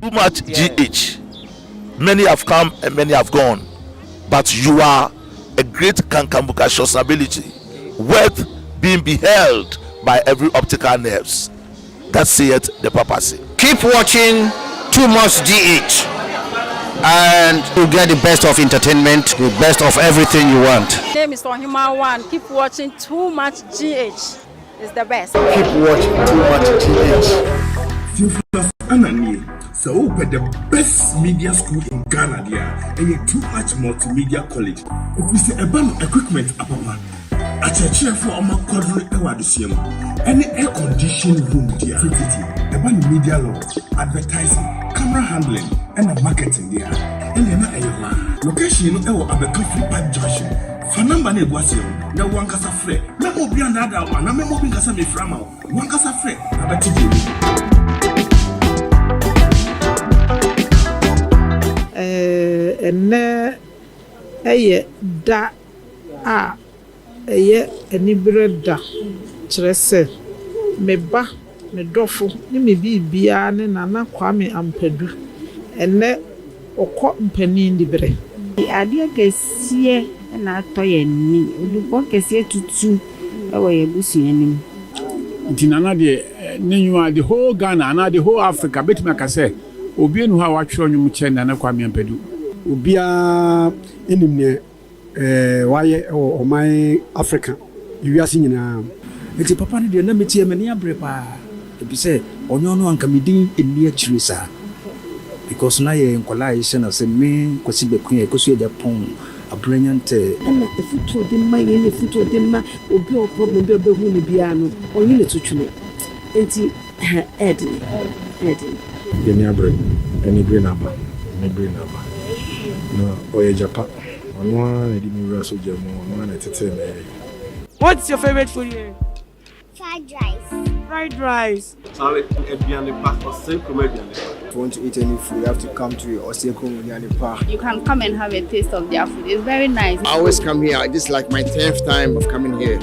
Too much GH. Many have come and many have gone, but you are a great kankambuka ability, worth being beheld by every optical nerves. That saith the papacy. Keep watching Too Much GH, and you get the best of entertainment, the best of everything you want. My name is Ohima One. Keep watching Too Much GH. It's the best. Keep watching Too Much GH. So open the best media school in Ghana there, and Too Much Multimedia College. We say about equipment apapa. A church for our quadruple ewadisium. Any air conditioned room there. About media law, advertising, camera handling, and marketing there. And then location no abeka free park junction. Fanamba ne boasio. Na wankasa frɛ. Na obi another one. Na me obi nkasa me frama. Wankasa frɛ. Abati ene eye da a eye enibre da kyerese meba me dofo ni me bibia ne nana kwame Ampadu ene okọ mpanin dibre ade kesie na atoye ni olubo kesie tutu ewo ye busuanim dinana de nenwa the whole Ghana na the whole Africa betima ka say obi enu ha watwero nwum che nana kwame Ampadu obia enimne waye o my Africa wiase nyina eti papa ne de na metie me ne abre pa ebi se onyo no anka medin eni akiri sa because na ye nkola ye na se me kwasi bekun ye kosu ya pon abranyante na futu de ma ye futu de ma obi o problem bi obehu ne bia no onyi le tutwule enti edi eni abre eni green aba no oye japa ono na di mi raso jamo ono na tete me. What's your favorite food here? Fried rice. Sorry, If you want to eat any food, you have to come to Oseko Munyani Park. You can come and have a taste of their food. It's very nice. I always come here. This is like my 10th time of coming here.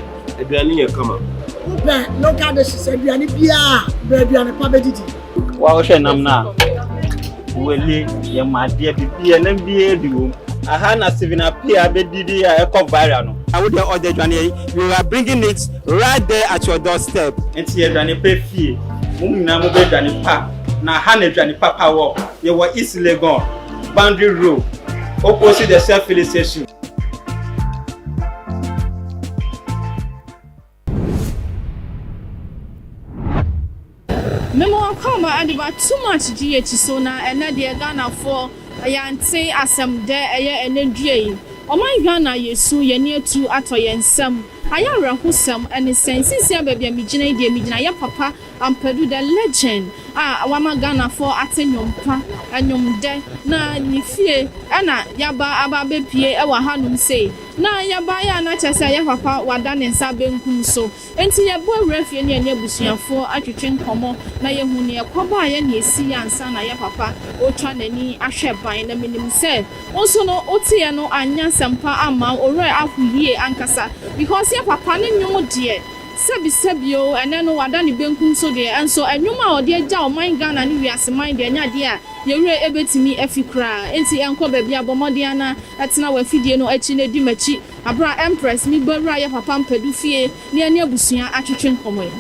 no ka de se aduane bia aduane pa bedidi wa o hwe nam na wele ye madie bibia na bia diwo aha na Steven Apia bedidi a e viral no I would order aduane you are bringing it right there at your doorstep enti aduane pa fie mum na mo be aduane pa na ha na aduane papa wo ye wo East Legon boundary road opposite the self-filling station. Memo come and about too much GH so na and the Ghana for ayante asem de eye enedue. O my Ghana yesu ye near to atoyensem. Ayara husem and sense sia baby amigina de amigina ya papa Ampadu the legend. Wama Ghana for atenyompa anyom de na nifie na yaba aba bepie e wa hanum sei na yaba ya na chese ya papa wada ne nsa benkum so enti ye bo awrafie ne anya busuafo atwetwe nkomo na ye hu ne ekoba ya ne esi ya nsa na ya papa otwa nani ahwe ban na minim se onso no otie no anya sempa ama ore ahuhie ankasa because ya papa ne nwom de sebisebio ene no wada ne benkum so de enso anwuma ode agya o man Ghana ne wiase man de anya de a yewure ebetimi afikra enti enko ba bia bomode ana atena wa fidie no achi na di machi abra empress mi bawura ya papa Ampadu fie ne ane abusua atwetwe nkomo ye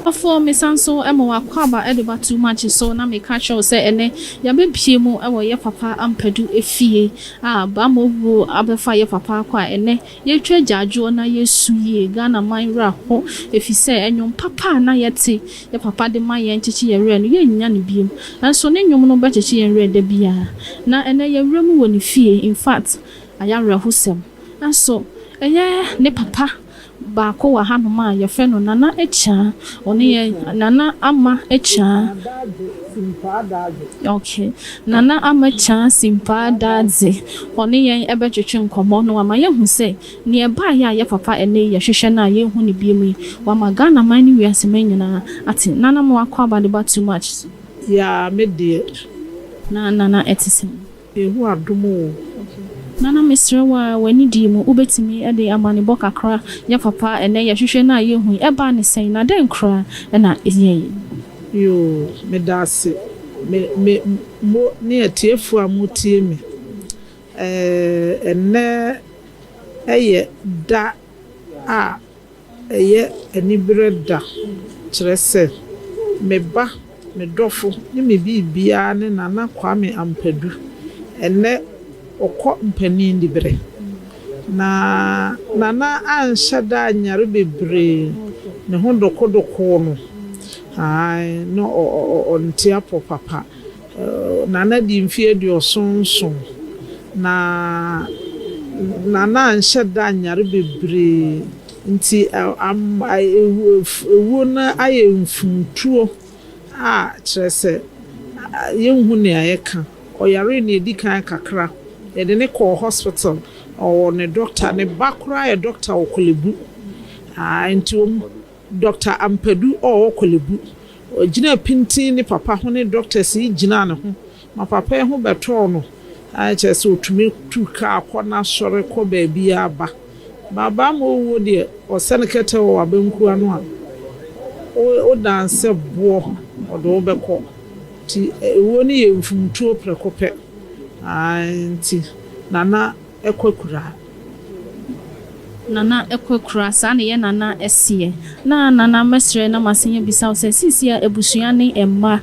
Afọ mesanso ema wakwaba edeba too much so na me catch you say ene ya bebie mu ewo ye papa Ampadu efie ba mobu abefa ye papa kwa ene ye twa gyajo na yesu ye Ghana man ra ho efise enwom papa na yete ye papa de man ye nchichi ye re no ye nya ne biem enso ne nwom no be chichi ye re da bia na ene ye wura mu woni fie in fact ayare hosem enso eye ne papa baako wa hanoma ye fe no nana echa oni ye nana ama echa okay nana ama cha simpa dadze oni ye ebetwetwe nkomo no ama ye hu se ne eba ya ye papa ene ye hwehwe na ye hu ne biemu wa magana man ni wiase manyina ati nana mo akwa abade ba too much ya medie nana etisem ehu adomo nana mesrewa wani di mu ubetimi ede amane bokakra ya papa ene ya hwehwe na ye hu eba ne sen na den kra na eye yo medase me mo ne atiefu amutie me ene eye da eye enibre da kyerese meba medofo ne me bibia ne nana kwame Ampadu ene okọ mpanin dibre na nana anhyada nyare bebre ne ho dokodoko no ai no ontia papa nana di mfie di osonson na nana anhyada nyare bebre nti ewu na aye mfuntuo kyerese yenhu ne ayeka oyare ne edikan kakra yede ne call hospital or ne doctor ne bakura ye doctor okolebu nti Dr. Ampadu okolebu ogina pintin ne papa ho ne doctor si gina ne ho ma papa ho beto no chese otumi tuka akona sore ko ba bia ba baba mo wo de osene kete wo abanku ano a o dance bo odo beko ti wo ne ye mfumtuo prekope anti nana ekwekura sa ne ye nana esie na nana mesre na masenye bisa o se sisia ebusua ne emma